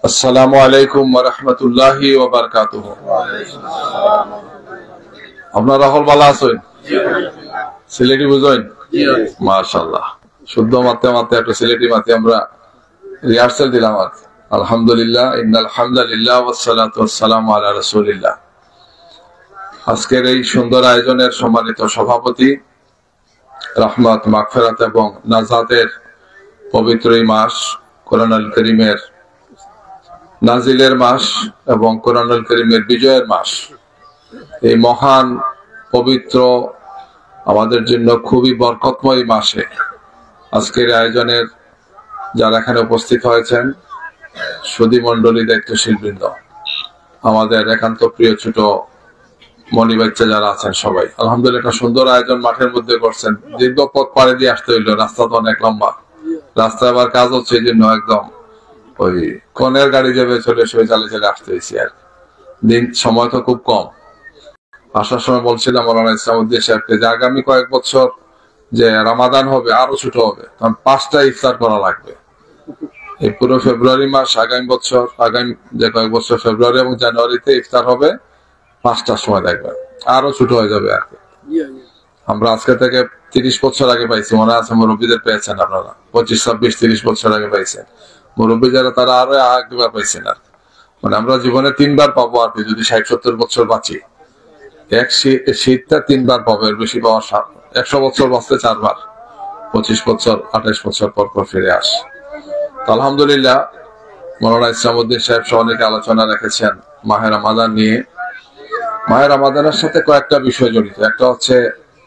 আসসালামু আলাইকুম ওয়া রাহমাতুল্লাহি ওয়া বারাকাতুহু। আপনারা হল ভালো আছেন? সিলেটি বুঝেন? মাশাআল্লাহ। শুদ্ধ মাতে মাতে একটা সিলেটি মাতে আমরা রিহার্সাল দিলাম। আলহামদুলিল্লাহ, ইন্নাল হামদালিল্লাহ ওয়াস সালাতু ওয়াস সালামু আলা রাসূলিল্লাহ। আজকের এই সুন্দর আয়োজনের সম্মানিত সভাপতি, রহমত, মাগফিরাত এবং নাজাতের পবিত্র এই মাস, কোরআনুল কারীমের নাজিলের মাস এবং কোরআনুল কারীমের বিজয়ের মাস, এই মহান পবিত্র আমাদের জন্য খুবই বরকতময় মাসে আজকের আয়োজনের যারা এখানে উপস্থিত হয়েছেন, সুধী মন্ডলী, দায়িত্বশীল বৃন্দ, আমাদের একান্ত প্রিয় ছোট মনি বাচ্চা যারা আছেন সবাই, আলহামদুলিল্লাহ একটা সুন্দর আয়োজন মাঠের মধ্যে করছেন। দীর্ঘ পথ পাড়ি দিয়ে আসতে হইলো, রাস্তা তো অনেক লম্বা, রাস্তায় আবার কাজ হচ্ছে, এই জন্য একদম ওই কনের গাড়ি যাবে চলে চালে চলে আসতে হয়েছি। আর দিন সময় তো খুব কম। আসার সময় বলছিলাম মৌলানা ইসলামউদ্দিন সাহেবকে যে আগামী কয়েক বছর যে রমাদান হবে আরো ছোট হবে, কারণ 5টা ইফতার করা লাগবে। এই পুরো ফেব্রুয়ারি মাস, আগামী বছর, আগামী যে কয়েক বছর ফেব্রুয়ারি এবং জানুয়ারিতে ইফতার হবে 5টার সময়, দেখবেন আরো ছোট হয়ে যাবে। আর কি আমরা আজকে থেকে 30 বছর আগে পাইছি, মনে আছে মুরব্বীদের পেয়েছেন আপনারা, 25, 26, 30 বছর আগে পাইছেন। মুরব্বী যারা তারা আরো একবার পাইছেন। আর মানে আমরা জীবনে 3বার পাবো আর কি, যদি 60-70 বছর বাঁচি। এক শীতটা 3বার পাবো, এর বেশি পাওয়ার 100 বছর বাঁচতে 4বার, 25 বছর 28 বছর পর পর ফিরে আস। তো আলহামদুলিল্লাহ, মৌলানা ইসলামউদ্দিন সাহেব সহ অনেকে আলোচনা রেখেছেন মাহে রমাদান নিয়ে। মাহে রমাদানের সাথে কয়েকটা বিষয় জড়িত। একটা হচ্ছে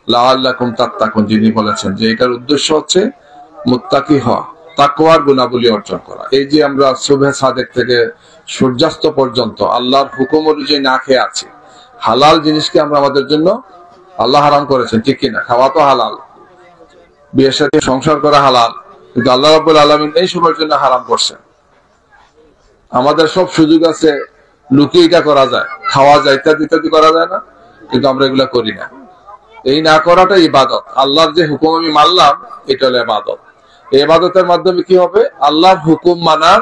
লাআল্লাকুম তাত্তাকুন, যিনি বলেছেন যে এটার উদ্দেশ্য হচ্ছে মুত্তাকি হওয়া, তাকওয়ার গুণাবলী অর্জন করা। এই যে আমরা সুবহে সাদেক থেকে সূর্যাস্ত পর্যন্ত আল্লাহর হুকুম অনুযায়ী না খেয়ে আছি, হালাল জিনিসকে আমরা আমাদের জন্য আল্লাহ হারাম করেছেন, ঠিক কিনা? খাওয়া তো হালাল, বিয়ের সাথে সংসার করা হালাল, কিন্তু আল্লাহ রাব্বুল আলামিন এই সময়ের জন্য হারাম করছেন। আমাদের সব সুযোগ আছে, লুকিয়ে এটা করা যায়, খাওয়া যায়, ইত্যাদি ইত্যাদি করা যায় না, কিন্তু আমরা এগুলা করি না। এই না করাটা ইবাদত। আল্লাহর যে হুকুম আমি মানলাম, এটা হলো ইবাদত। এই ইবাদতের মাধ্যমে কি হবে? আল্লাহর হুকুম মানার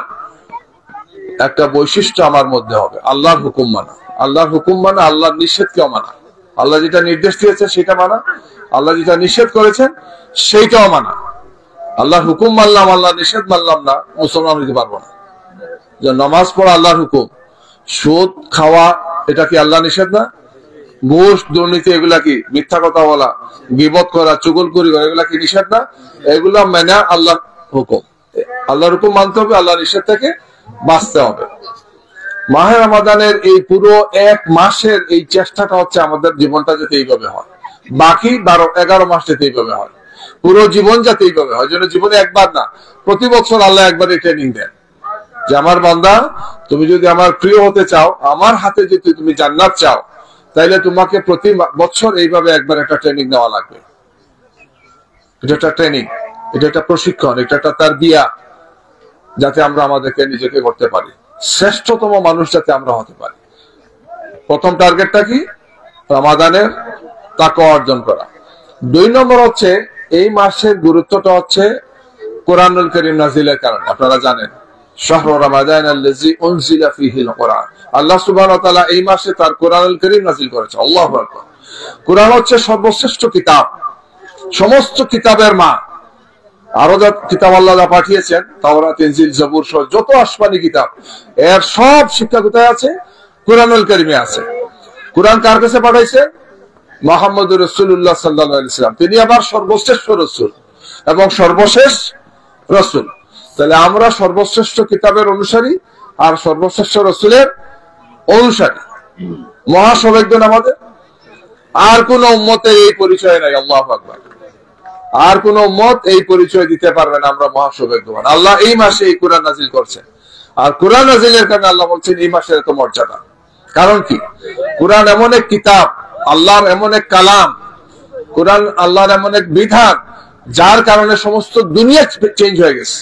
একটা বৈশিষ্ট্য আমার মধ্যে হবে। আল্লাহর হুকুম মানা, আল্লাহর হুকুম মানা, আল্লাহর নিষেধকেও মানা। আল্লাহ যেটা নির্দেশ দিয়েছে সেটা মানা, আল্লাহ যেটা নিষেধ করেছেন সেইটাও মানা। আল্লাহর হুকুম মানলাম, আল্লাহর নিষেধ মানলাম না, মুসলমান হইতে পারবো না। যে নামাজ পড়া আল্লাহর হুকুম, সুদ খাওয়া এটা কি আল্লাহ নিষেধ না? ঘুষ, দুর্নীতি, এগুলা কি? মিথ্যা কথা বলা, গীবত করা, চুগলখড়ি করা, এগুলা কি নিষেধ না? এগুলা মেনে আল্লাহর হুকুম, আল্লাহর হুকুম মানতে হবে, আল্লাহর নিষেধ থেকে বাঁচতে হবে। মাহে রমাদানের এই পুরো 1 মাসের এই চেষ্টাটা হচ্ছে আমাদের জীবনটা যাতে এইভাবে হয়, বাকি 12-11 মাস যাতে এইভাবে হয়, পুরো জীবন যাতে এইভাবে হয়। যেন জীবনে একবার না, প্রতি বছর আল্লাহ একবারই ট্রেনিং দেন যে আমার বান্দা, তুমি যদি আমার প্রিয় হতে চাও, আমার হাতে যদি তুমি জান্নাত চাও, তাইলে তোমাকে প্রতি বছর এইভাবে একবার একটা ট্রেনিং নেওয়া লাগবে। এটা একটা ট্রেনিং, এটা একটা প্রশিক্ষণ, এটা একটা তারবিয়া, যাতে আমরা আমাদেরকে নিজেকে করতে পারি শ্রেষ্ঠতম মানুষ, যাতে আমরা হতে পারি। প্রথম টার্গেটটা কি? রমাদানের তাকওয়া অর্জন করা। 2 নম্বর হচ্ছে এই মাসের গুরুত্বটা হচ্ছে কোরআনুল কারীম নাজিলের কারণে। আপনারা জানেন শাহরু রমাদান আল্লাযী উনজিলা ফীহিল কুরআন, আল্লাহ সুবহানাহু ওয়া তাআলা এই মাসে তার কোরআনুল কারীম নাজিল করেছে। আল্লাহু আকবার। কোরআন হচ্ছে সর্বশ্রেষ্ঠ কিতাব, সমস্ত কিতাবের মা। আরো যা কিতাব আল্লাহ যা পাঠিয়েছেন, তাওরাত, ইনজিল, জবুর সহ যত আসমানি কিতাব, এর সব শিক্ষা কোথায় আছে? কোরআনুল কারীমে আছে। কোরআন কার কাছে পাঠাইছে? মুহাম্মদুর রাসূলুল্লাহ সাল্লাল্লাহু আলাইহি ওয়াসাল্লাম। তিনি আবার সর্বশ্রেষ্ঠ রাসূল এবং সর্বশেষ রাসূল। তাহলে আমরা সর্বশ্রেষ্ঠ কিতাবের অনুসারী আর সর্বশ্রেষ্ঠ রাসূলের অনুসারী, মহাসৌভাগ্য আমাদের। আর কোন উম্মতের এই পরিচয় নাই। আল্লাহু আকবার। আর কোন উম্মত এই পরিচয় দিতে পারবে না আমরা মহাসৌভাগ্যবান। আল্লাহ এই মাসে এই কোরআন নাজিল করছেন, আর কোরআন নাজিলের কারণে আল্লাহ বলছেন এই মাসের এত মর্যাদা। কারণ কি? কোরআন এমন এক কিতাব, আল্লাহর এমন এক কালাম, কোরআন আল্লাহর এমন এক বিধান, যার কারণে সমস্ত দুনিয়া চেঞ্জ হয়ে গেছে।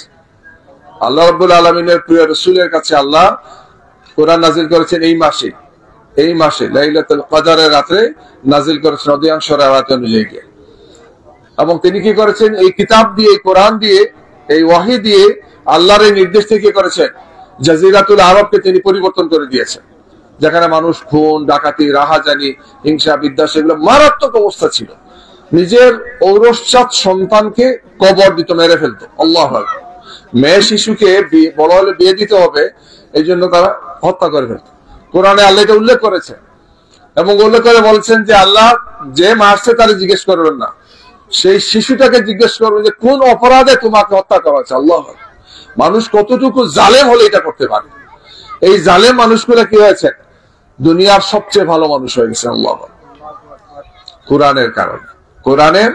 আল্লাহ রাব্বুল আলামিনের প্রিয় রাসূলের কাছে আল্লাহ কোরআন নাজিল করেছেন এই মাসে লাইলাতুল কদরের রাতে নাজিল করেছেন অধিকাংশ রাওয়াত অনুযায়ী। এবং তিনি কি করেছেন? এই কিতাব দিয়ে, কোরআন দিয়ে, এই ওয়াহি দিয়ে আল্লাহর এই নির্দেশ থেকে কি করেছেন? জাজিরাতুল আরবকে তিনি পরিবর্তন করে দিয়েছেন, যেখানে মানুষ খুন, ডাকাতি, রাহাজানি, হিংসা, বিদ্বেষ এগুলো মারাত্মক অবস্থা ছিল। নিজের ঔরসজাত সন্তানকে কবর দিত, মেরে ফেলতো। আল্লাহু আকবার। মেয়ে শিশুকে বড় হলে বিয়ে দিতে হবে, এই জন্য তারা হত্যা করে ফেলত। কোরআনে আল্লাহ এটা উল্লেখ করেছে এবং উল্লেখ করে বলছেন যে আল্লাহ যে মারছে তারা জিজ্ঞেস করবেন না, সেই শিশুটাকে জিজ্ঞেস করবেন যে কোন অপরাধে তোমাকে হত্যা করা হয়েছে। আল্লাহ, মানুষ কতটুকু জালেম হলে এটা করতে পারে। এই জালেম মানুষগুলো কি হয়েছে? দুনিয়ার সবচেয়ে ভালো মানুষ হয়ে গেছে। আল্লাহ, কোরআনের কারণে, কোরআনের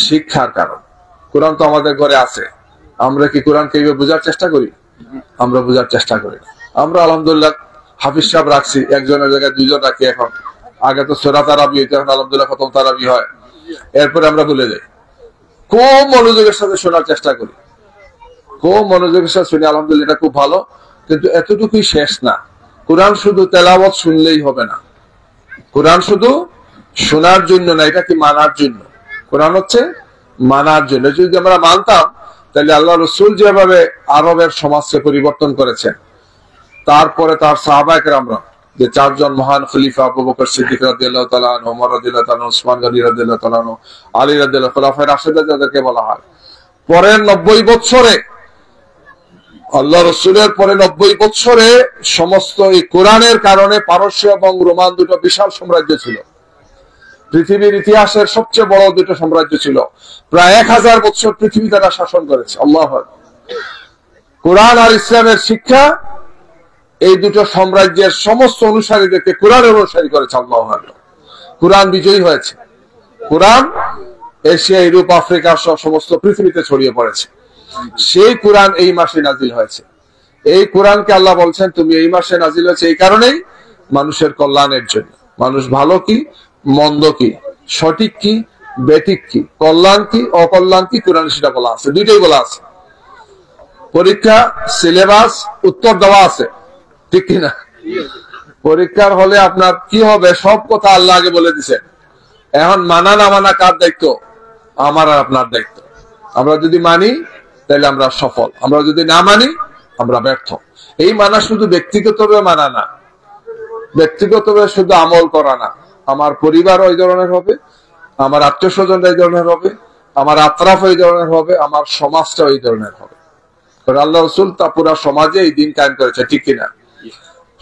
শিক্ষার কারণ। কোরআন তো আমাদের ঘরে আছে, আমরা কি কোরআনকে বোঝার চেষ্টা করি? আমরা বোঝার চেষ্টা করি না। আমরা আলহামদুলিল্লাহ হাফিজ সাহেব রাখছি, একজনের জায়গায় দুইজন রাখি। এখন আগে তো সূরা তারাবি হইতো, এখন আলহামদুলিল্লাহ খতম তারাবি হয়। এরপরে আমরা ভুলে যাই। খুব মনোযোগের সাথে শোনার চেষ্টা করি, খুব মনোযোগের সাথে শুনি, আলহামদুলিল্লাহ এটা খুব ভালো। কিন্তু এতটুকুই শেষ না। কোরআন শুধু তেলাওয়াত শুনলেই হবে না, কোরআন শুধু শোনার জন্য না, এটা কি মানার জন্য। কোরআন হচ্ছে মানার জন্য। যদি আমরা মানতাম, তাহলে আল্লাহ রাসূল যেভাবে আরবের সমাজকে পরিবর্তন করেছেন, তারপরে তার সাহাবায়ে কেরামরা যে চারজন মহান খলিফা, আবু বকর সিদ্দিক রাদিয়াল্লাহু তাআলা আনহু, ওমর রাদিয়াল্লাহু তাআলা, উসমান গনি রাদিয়াল্লাহু তাআলা আনহু, আলী রাদিয়াল্লাহু, খোলাফায়ে রাশিদিন যাদেরকে বলা হয়, পরের 90 বছরে, আল্লাহ রাসূলের পরে 90 বছরে সমস্ত এই কোরআনের কারণে পারস্য এবং রোমান দুটো বিশাল সাম্রাজ্য ছিল। পৃথিবীর ইতিহাসের সবচেয়ে বড় দুটো সাম্রাজ্য ছিল। প্রায় 1000 বছর পৃথিবী তারা শাসন করেছে। আল্লাহ, কোরআন আর ইসলামের শিক্ষা এই দুটো সাম্রাজ্যের সমস্ত অনুসারীদেরকে কোরআনের অনুসারী করেছে। আল্লাহ, কোরআন বিজয়ী হয়েছে। কোরআন এশিয়া, ইউরোপ, আফ্রিকা সহ সমস্ত পৃথিবীতে ছড়িয়ে পড়েছে। সেই কোরআন এই মাসে নাজিল হয়েছে। এই কোরআনকে আল্লাহ বলছেন তুমি এই মাসে নাজিল হয়েছে এই কারণেই মানুষের কল্যাণের জন্য। মানুষ ভালো কি মন্দ কি, সঠিক কি বেঠিক কি, কল্যাণ কি অকল্যাণ কি, কোরআন সেটা বলা আছে। দুইটাই বলা আছে। পরীক্ষা, সিলেবাস, উত্তর দেওয়া আছে, ঠিক কিনা? পরীক্ষার হলে আপনার কি হবে সব কথা আল্লাহ আগে বলে দিচ্ছেন। এখন মানা না মানা কার দায়িত্ব? আমার আর আপনার দায়িত্ব। আমরা যদি মানি তাহলে আমরা সফল, আমরা যদি না মানি আমরা ব্যর্থ। এই মানা শুধু ব্যক্তিগতভাবে মানা না, ব্যক্তিগতভাবে শুধু আমল করা না, আমার পরিবার ওই ধরনের হবে, আমার আত্মীয় স্বজনরা এই ধরনের হবে, আমার আত্রাফ ওই ধরনের হবে, আমার সমাজটা ওই ধরনের হবে। আল্লাহ রাসূল তা পুরো সমাজে এই দিন কায়েম করেছে, ঠিক কিনা?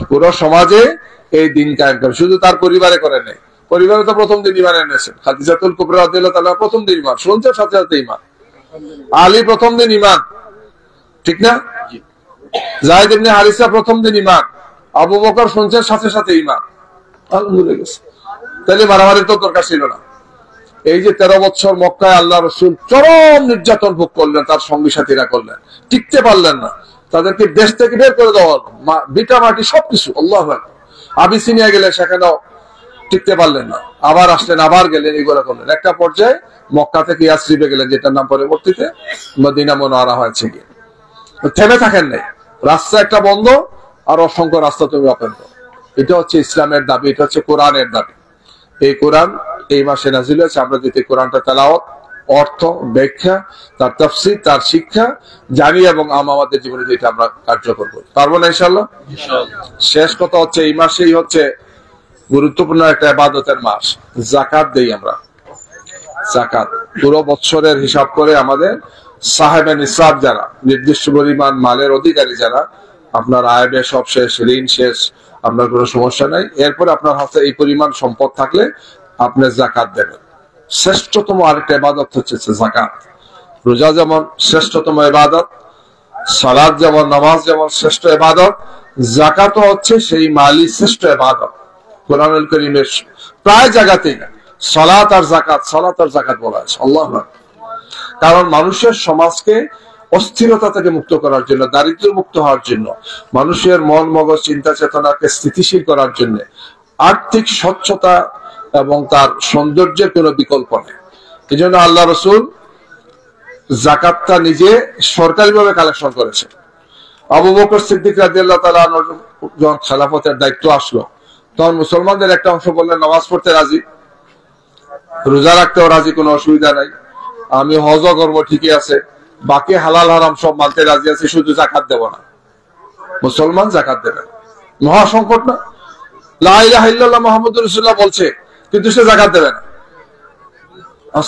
পুরো সমাজে এই দিন কায়েম করে, শুধু তার পরিবারে করে নেই। পরিবারে তো প্রথম দিন ঈমান এনেছেন। খাদিজাতুল কুবরা রাদিয়াল্লাহু তাআলা প্রথম দিন ঈমান, শুনছে সাথে সাথে ঈমান। আলী প্রথম দিন ঈমান, ঠিক না? যায়েদ ইবনে হারিসা প্রথম দিন ঈমান। আবু বকর শুনছে সাথে সাথে ঈমান। আলহামদুলিল্লাহ। তাহলে মারামারির তো দরকার ছিল না। এই যে 13 বছর মক্কায় আল্লাহ রাসূল চরম নির্যাতন ভোগ করলেন, তার সঙ্গী সাথীরা করলেন, টিকতে পারলেন না। তাদেরকে দেশ থেকে বের করে দেওয়া হলো, বিটা মাটি সবকিছু। আল্লাহু আকবার। আবিসিনিয়া গেলেন, সেখানেও টিকতে পারলেন না, আবার আসলেন, আবার গেলেন, এগুলো করলেন। একটা পর্যায়ে মক্কা থেকে ইয়াসরিবে গেলেন, যেটার নাম পরবর্তীতে মদিনা মুনাওয়ারা হয়েছে। গিয়ে থেমে থাকেন নাই, রাস্তা একটা বন্ধ আর অসংখ্য রাস্তা তুমি ওপেন করো। এটা হচ্ছে ইসলামের দাবি, এটা হচ্ছে কোরআনের দাবি। এই কোরআন এই মাসে নাজিল হয়েছে। আমরা যদি কোরআনটা তেলাওয়াত, অর্থ, ব্যাখ্যা, তার তাফসীর, তার শিক্ষা জানি এবং আমাদের জীবনে যেটা আমরা কার্যকর করি, পারবো না ইনশাআল্লাহ? শেষ কথা হচ্ছে এই মাসেই হচ্ছে গুরুত্বপূর্ণ একটা ইবাদতের মাস। যাকাত দেই আমরা। যাকাত পুরো বছরের হিসাব করে আমাদের সাহেবে নিসাব যারা, নির্দিষ্ট পরিমাণ মালের অধিকারী যারা, আপনার আয় ব্যয় সব শেষ, ঋণ শেষ, আপনার কোনো সমস্যা নাই, এরপরে আপনার হাতে এই পরিমাণ সম্পদ থাকলে আপনি যাকাত দেবেন। শ্রেষ্ঠতম আরেকটা ইবাদত হচ্ছে যাকাত। রোজা যেমন শ্রেষ্ঠতম ইবাদত, সালাত যেমন, নামাজ যেমন শ্রেষ্ঠ ইবাদত, যাকাতও হচ্ছে সেই মালি শ্রেষ্ঠ ইবাদত। কোরআনুল কারীমের প্রায় জায়গাতেই সালাত আর যাকাত, সালাত আর যাকাত বলা আছে। আল্লাহু আকবার। কারণ মানুষের সমাজকে অস্থিরতা থেকে মুক্ত করার জন্য, দারিদ্র মুক্ত হওয়ার জন্য, মানুষের মন মগজ চিন্তা চেতনাকে স্থিতিশীল করার জন্য, আর্থিক স্বচ্ছতা এবং তার সৌন্দর্যের কোনো বিকল্প নেই। এই জন্য আল্লাহ রাসূল যাকাতটা নিজে সরকারিভাবে কালেকশন করেছে। আবু বকর সিদ্দিক রাদিয়াল্লাহু তাআলা যখন খেলাফতের দায়িত্ব আসলো, তখন মুসলমানদের একটা অংশ বললেন নামাজ পড়তে রাজি, রোজা রাখতেও রাজি, কোনো অসুবিধা নাই, আমি হজও করবো, ঠিকই আছে, বাকি হালাল হারাম সব মানতে রাজি আছে, শুধু যাকাত দেব না। মুসলমান জাকাত দেবে, মহা সংকট না? লা ইলাহা ইল্লাল্লাহ মুহাম্মাদুর রাসূলুল্লাহ বলছে, কিন্তু সে জাকাত দেবে না।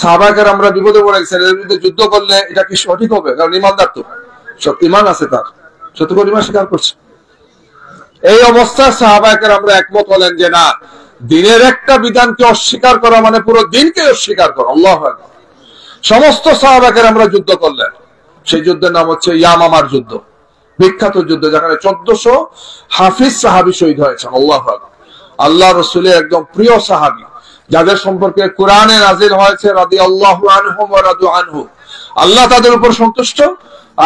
সাহাবায়ে কেরামরা বিপদে পড়ে গেছেন, এর বিরুদ্ধে যুদ্ধ করলে এটা কি সঠিক হবে? কারণ ইমানদার তো, সব ইমান আছে তার, সত্য করে ইমান স্বীকার করছে। এই অবস্থায় সাহাবায়ে কেরামরা একমত হলেন যে না, দিনের একটা বিধানকে অস্বীকার করা মানে পুরো দিনকে অস্বীকার করা। আল্লাহু আকবার। সমস্ত সাহাবায়ে কেরামরা যুদ্ধ করলেন। সেই যুদ্ধের নাম হচ্ছে ইয়ামামার যুদ্ধ, বিখ্যাত যুদ্ধ, যেখানে 1400 হাফিজ সাহাবী শহীদ হয়েছেন। আল্লাহু আকবার। আল্লাহ রাসূলের একদম প্রিয় সাহাবী, যাদের সম্পর্কে কোরআনে নাযিল হয়েছে রাদিয়াল্লাহু আনহুম ওয়া রাদু আনহু। আল্লাহ তাদের উপর সন্তুষ্ট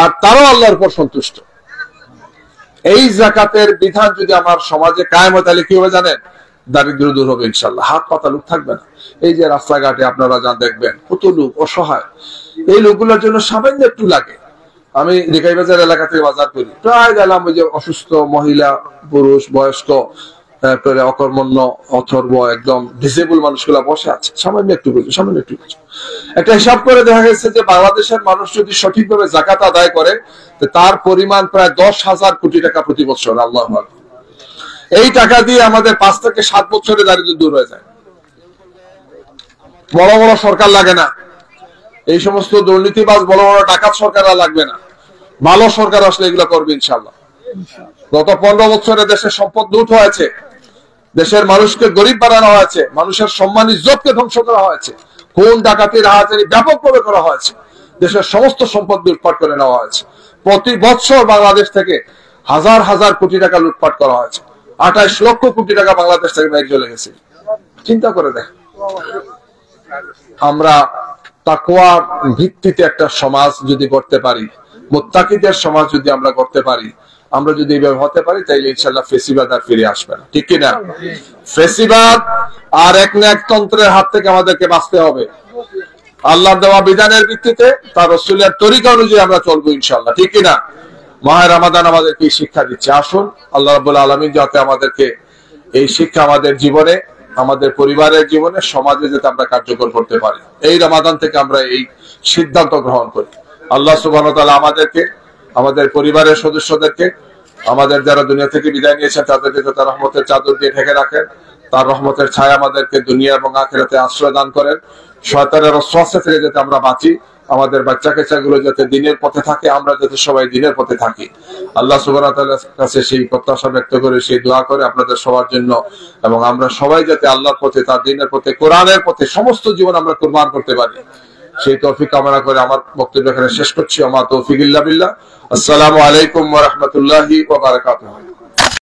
আর তারাও আল্লাহর উপর সন্তুষ্ট। এই যাকাতের বিধান যদি আমার সমাজে কায়েম হয়, তাহলে কি হবে জানেন? দারিদ্র্য দূর হবে ইনশাআল্লাহ, হাত পাতা লোক থাকবে না। এই যে রাস্তাঘাটে আপনারা যা দেখবেন কত লোক অসহায়, এই লোকগুলোর জন্য সামান্য একটু লাগে। আমি ঢাকাই বাজার এলাকা থেকে বাজার করি, প্রায় গেলাম ওই যে অসুস্থ মহিলা, পুরুষ, বয়স্ক, তারপরে অকর্মণ্য, অথর্ব, একদম ডিসেবল মানুষগুলা বসে আছে, সামান্য একটু কিছু, সামান্য একটু কিছু। একটা হিসাব করে দেখা গেছে যে বাংলাদেশের মানুষ যদি সঠিকভাবে যাকাত আদায় করে, তার পরিমাণ প্রায় 10,000 কোটি টাকা প্রতি বছর। আল্লাহু আকবার। এই টাকা দিয়ে আমাদের 5 থেকে 7 বছরে দারিদ্র্য দূর হয়ে যায়। বড় বড় সরকার লাগে না, এই সমস্ত দুর্নীতিবাজ বড় বড় ডাকাত সরকাররা লাগবে না, ভালো সরকার আসলে এগুলো করবে ইনশাআল্লাহ। গত 15 বছরে দেশের সম্পদ লুট হয়েছে, দেশের মানুষকে গরিব বানানো হয়েছে, মানুষের সম্মান ইজ্জতকে ধ্বংস করা হয়েছে, খুন ডাকাতি রাহাজানি ব্যাপকভাবে করা হয়েছে, দেশের সমস্ত সম্পদ লুটপাট করে নেওয়া হয়েছে। প্রতি বছর বাংলাদেশ থেকে হাজার হাজার কোটি টাকা লুটপাট করা হয়েছে। 28 লক্ষ কোটি টাকা বাংলাদেশ থেকে বাইরে চলে গেছে। চিন্তা করে দেখ, আমরা তাকওয়ার ভিত্তিতে একটা সমাজ যদি করতে পারি, মুত্তাকিদের সমাজ যদি আমরা করতে পারি, আমরা যদি এইভাবে হতে পারি, তাইলে ইনশাআল্লাহ ফেসিবাদ আর ফিরে আসবে না। ঠিক কিনা? ফেসিবাদ আর এক না এক তন্ত্রের হাত থেকে আমাদেরকে বাঁচতে হবে। আল্লাহর দেওয়া বিধানের ভিত্তিতে, তার রাসূলের তরিকা অনুযায়ী আমরা চলবো ইনশাআল্লাহ। ঠিক কিনা? মাহে রমাদান আমাদেরকে এই শিক্ষা দিচ্ছে। আসুন আল্লাহ রাব্বুল আলামিন যাতে আমাদেরকে এই শিক্ষা আমাদের জীবনে, আমাদের পরিবারের জীবনে, সমাজে যাতে আমরা কার্যকর করতে পারি, এই রমাদান থেকে আমরা এই সিদ্ধান্ত গ্রহণ করি। আল্লাহ সুবহানাহু ওয়া তাআলা আমাদেরকে, আমাদের পরিবারের সদস্যদেরকে, আমাদের যারা দুনিয়া থেকে বিদায় নিয়েছেন তাদেরকে যাতে রহমতের চাদর দিয়ে ঢেকে রাখেন, তার রহমতের ছায়া আমাদেরকে দুনিয়া এবং আখিরাতে আশ্রয় দান করেন। শয়তানের ওয়াসওয়াসা থেকে যাতে আমরা বাঁচি, আমাদের বাচ্চা কাচ্চাগুলো যাতে দিনের পথে থাকে, আমরা যাতে সবাই দিনের পথে থাকি। আল্লাহ সুবহানাহু ওয়া তাআলার কাছে সেই প্রত্যাশা ব্যক্ত করে, সেই দোয়া করে আপনাদের সবার জন্য, এবং আমরা সবাই যাতে আল্লাহর পথে, তার দ্বীনের পথে, কোরআনের পথে সমস্ত জীবন আমরা কুরবান করতে পারি, সেই তৌফিক কামনা করে আমার বক্তব্য এখানে শেষ করছি। আমা তৌফিক ইল্লা বিল্লাহ। আসসালামু আলাইকুম ওয়া রাহমাতুল্লাহি ওয়া বারাকাতুহু।